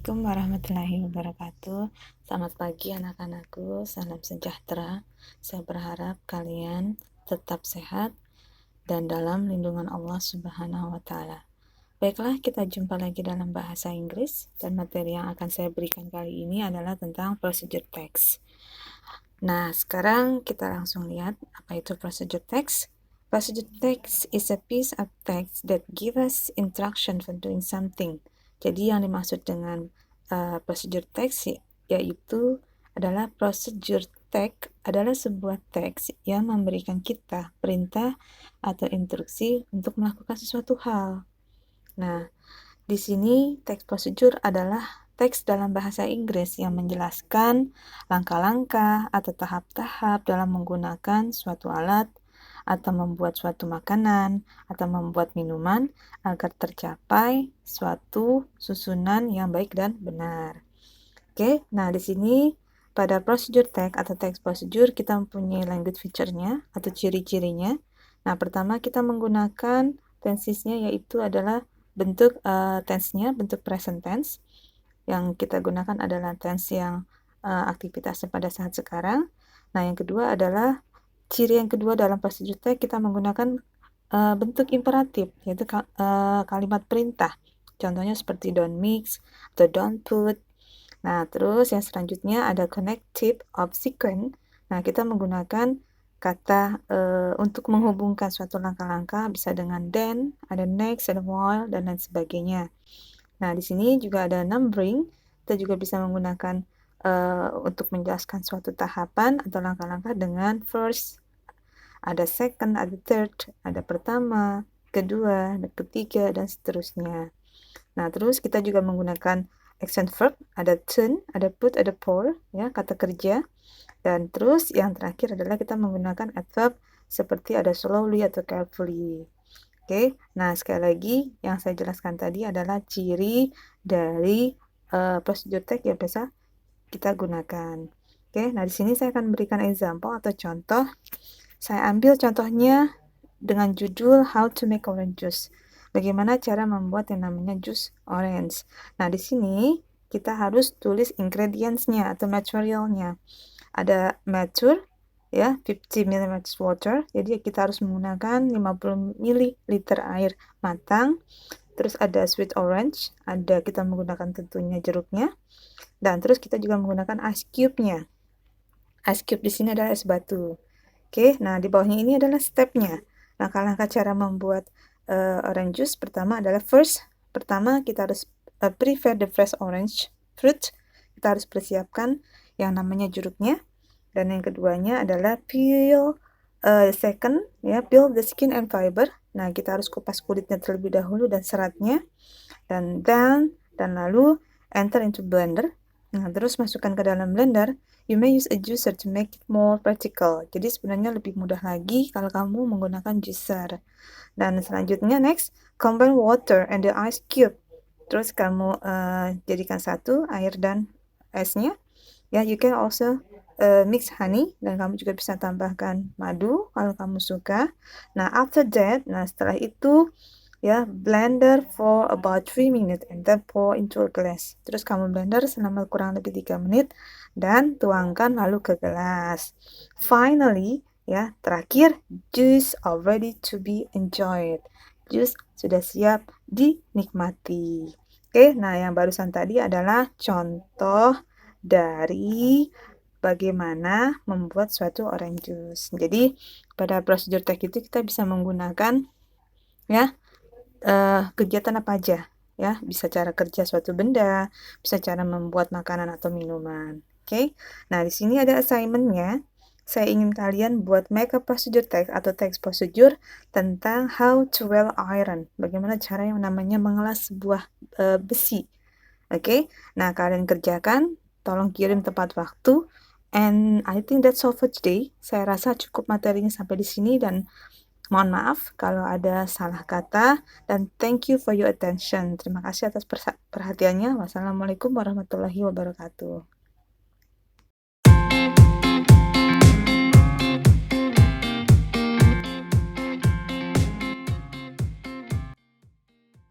Assalamualaikum warahmatullahi wabarakatuh. Selamat pagi anak-anakku, salam sejahtera. Saya berharap kalian tetap sehat dan dalam lindungan Allah Subhanahu wa Ta'ala. Baiklah, kita jumpa lagi dalam bahasa Inggris, dan materi yang akan saya berikan kali ini adalah tentang procedure text. Nah, sekarang kita langsung lihat apa itu procedure text. Procedure text is a piece of text that gives us instruction for doing something. Jadi yang dimaksud dengan procedure text yaitu adalah procedure text adalah sebuah teks yang memberikan kita perintah atau instruksi untuk melakukan sesuatu hal. Nah, di sini teks procedure adalah teks dalam bahasa Inggris yang menjelaskan langkah-langkah atau tahap-tahap dalam menggunakan suatu alat atau membuat suatu makanan atau membuat minuman agar tercapai suatu susunan yang baik dan benar. Oke, nah di sini pada procedure text atau text procedure kita mempunyai language feature-nya atau ciri-cirinya. Nah, pertama kita menggunakan tensesnya yaitu adalah bentuk tense-nya, bentuk present tense. Yang kita gunakan adalah tense yang aktivitasnya pada saat sekarang. Nah, yang kedua adalah ciri yang kedua dalam procedure text kita menggunakan bentuk imperatif, yaitu kalimat perintah. Contohnya seperti don't mix atau don't put. Nah, terus yang selanjutnya ada connective of sequence. Nah, kita menggunakan kata untuk menghubungkan suatu langkah-langkah bisa dengan then, ada next, ada while, dan lain sebagainya. Nah, di sini juga ada numbering. Kita juga bisa menggunakan untuk menjelaskan suatu tahapan atau langkah-langkah dengan first, ada second, ada third, ada pertama, kedua, ada ketiga, dan seterusnya. Nah, terus kita juga menggunakan action verb, ada turn, ada put, ada pour, ya, kata kerja. Dan terus yang terakhir adalah kita menggunakan adverb seperti ada slowly atau carefully. Oke, nah sekali lagi yang saya jelaskan tadi adalah ciri dari procedure text yang biasa kita gunakan. Oke, nah di sini saya akan berikan example atau contoh. Saya ambil contohnya dengan judul How to make orange juice. Bagaimana cara membuat yang namanya jus orange. Nah, di sini kita harus tulis ingredients-nya atau materialnya. Ada mature, ya, 50 ml water. Jadi kita harus menggunakan 50 ml air matang. Terus ada sweet orange, ada kita menggunakan tentunya jeruknya. Dan terus kita juga menggunakan ice cube-nya. Ice cube di sini adalah es batu. Oke, nah di bawahnya ini adalah step-nya. Langkah-langkah cara membuat orange juice pertama adalah pertama kita harus prepare the fresh orange fruit. Kita harus persiapkan yang namanya jeruknya. Dan yang keduanya adalah peel the skin and fiber. Nah, kita harus kupas kulitnya terlebih dahulu dan seratnya. Dan lalu enter into blender. Nah, terus masukkan ke dalam blender. You may use a juicer to make it more practical. Jadi sebenarnya lebih mudah lagi kalau kamu menggunakan juicer. Dan selanjutnya next, combine water and the ice cube. Terus kamu jadikan satu air dan esnya. Ya, you can also mix honey, dan kamu juga bisa tambahkan madu kalau kamu suka. Nah, after that, setelah itu ya blender for about 3 minutes and then pour into a glass. Terus kamu blender selama kurang lebih 3 menit dan tuangkan lalu ke gelas. Finally, ya, terakhir, juice are ready to be enjoyed. Jus sudah siap dinikmati. Oke, nah yang barusan tadi adalah contoh dari bagaimana membuat suatu orange juice. Jadi pada prosedur text itu kita bisa menggunakan ya kegiatan apa aja, ya, bisa cara kerja suatu benda, bisa cara membuat makanan atau minuman. Oke, nah di sini ada assignment-nya. Saya ingin kalian buat make a procedure text atau text procedure tentang how to weld iron. Bagaimana cara yang namanya mengelas sebuah besi. Oke, nah kalian kerjakan, tolong kirim tepat waktu. And I think that's all for today. Saya rasa cukup materinya sampai di sini dan mohon maaf kalau ada salah kata, dan thank you for your attention. Terima kasih atas perhatiannya. Wassalamualaikum warahmatullahi wabarakatuh.